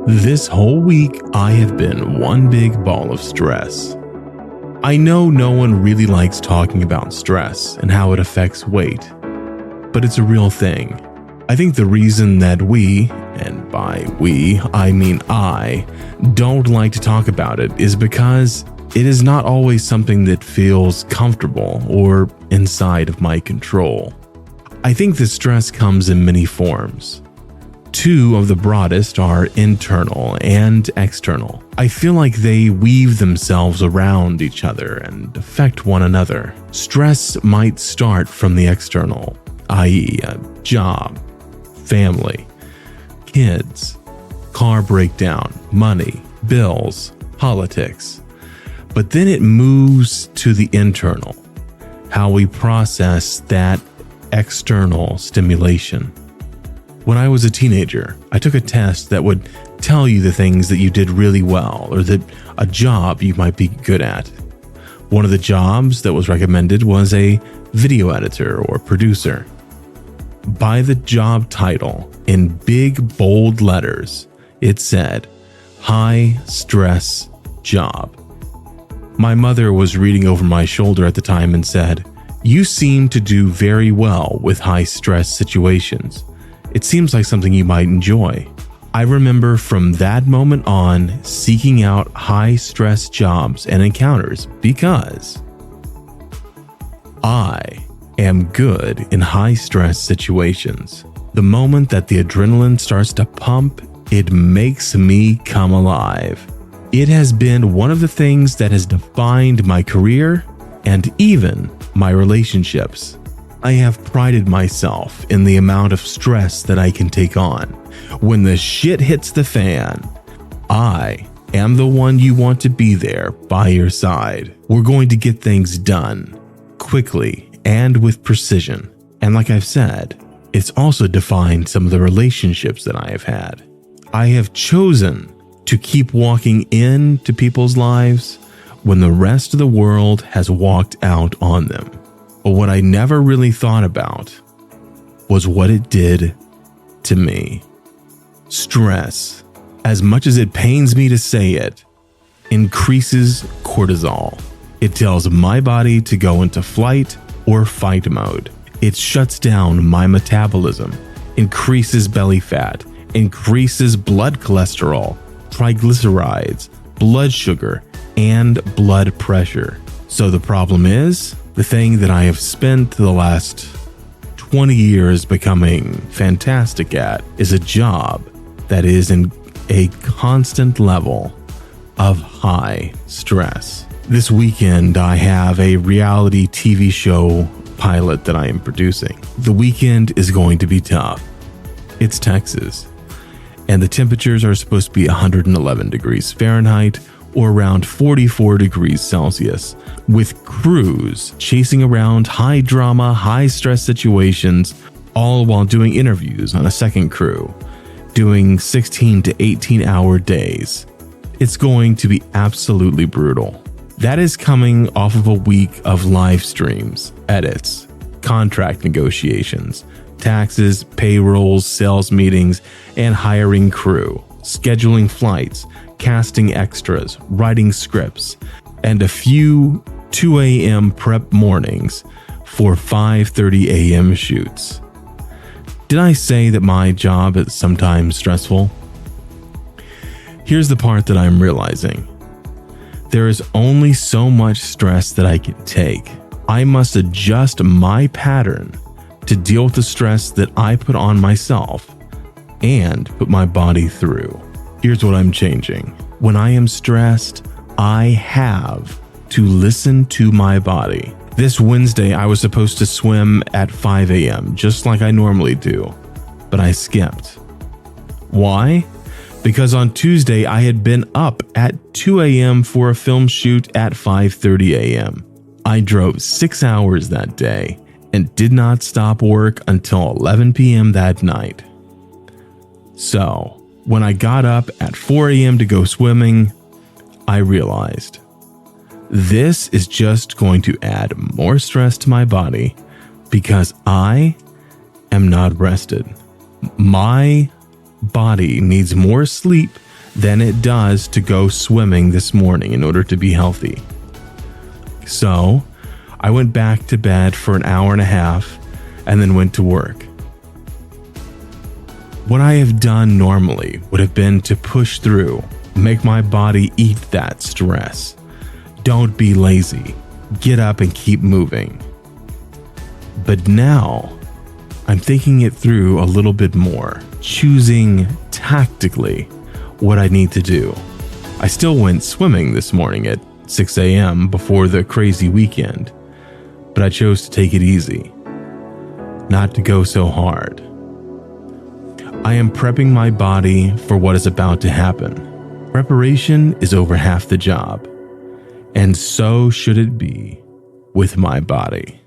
This whole week, I have been one big ball of stress. I know no one really likes talking about stress and how it affects weight, but it's a real thing. I think the reason that we, and by we, I mean I, don't like to talk about it is because it is not always something that feels comfortable or inside of my control. I think the stress comes in many forms. Two of the broadest are internal and external. I feel like they weave themselves around each other and affect one another. Stress might start from the external, i.e., a job, family, kids, car breakdown, money, bills, politics. But then it moves to the internal, how we process that external stimulation. When I was a teenager, I took a test that would tell you the things that you did really well or that a job you might be good at. One of the jobs that was recommended was a video editor or producer. By the job title, in big bold letters, it said, high stress job. My mother was reading over my shoulder at the time and said, "You seem to do very well with high stress situations. It seems like something you might enjoy." I remember from that moment on seeking out high stress jobs and encounters because I am good in high stress situations. The moment that the adrenaline starts to pump, it makes me come alive. It has been one of the things that has defined my career and even my relationships. I have prided myself in the amount of stress that I can take on. When the shit hits the fan, I am the one you want to be there by your side. We're going to get things done quickly and with precision. And like I've said, it's also defined some of the relationships that I have had. I have chosen to keep walking into people's lives when the rest of the world has walked out on them. But what I never really thought about was what it did to me. Stress, as much as it pains me to say it, increases cortisol. It tells my body to go into flight or fight mode. It shuts down my metabolism, increases belly fat, increases blood cholesterol, triglycerides, blood sugar, and blood pressure. So the problem is, the thing that I have spent the last 20 years becoming fantastic at is a job that is in a constant level of high stress. This weekend, I have a reality TV show pilot that I am producing. The weekend is going to be tough. It's Texas, and the temperatures are supposed to be 111 degrees Fahrenheit or around 44 degrees Celsius, with crews chasing around high drama, high stress situations, all while doing interviews on a second crew, doing 16 to 18 hour days. It's going to be absolutely brutal. That is coming off of a week of live streams, edits, contract negotiations, taxes, payrolls, sales meetings, and hiring crew, scheduling flights, casting extras, writing scripts, and a few 2 a.m. prep mornings for 5:30 a.m. shoots. Did I say that my job is sometimes stressful? Here's the part that I'm realizing. There is only so much stress that I can take. I must adjust my pattern to deal with the stress that I put on myself and put my body through. Here's what I'm changing. When I am stressed, I have to listen to my body. This Wednesday, I was supposed to swim at 5 a.m., just like I normally do, but I skipped. Why? Because on Tuesday, I had been up at 2 a.m. for a film shoot at 5:30 a.m. I drove 6 hours that day and did not stop work until 11 p.m. that night. So, when I got up at 4 a.m. to go swimming, I realized this is just going to add more stress to my body because I am not rested. My body needs more sleep than it does to go swimming this morning in order to be healthy. So, I went back to bed for an hour and a half and then went to work. What I have done normally would have been to push through, make my body eat that stress. Don't be lazy. Get up and keep moving. But now, I'm thinking it through a little bit more, choosing tactically what I need to do. I still went swimming this morning at 6 a.m. before the crazy weekend, but I chose to take it easy, not to go so hard. I am prepping my body for what is about to happen. Preparation is over half the job, and so should it be with my body.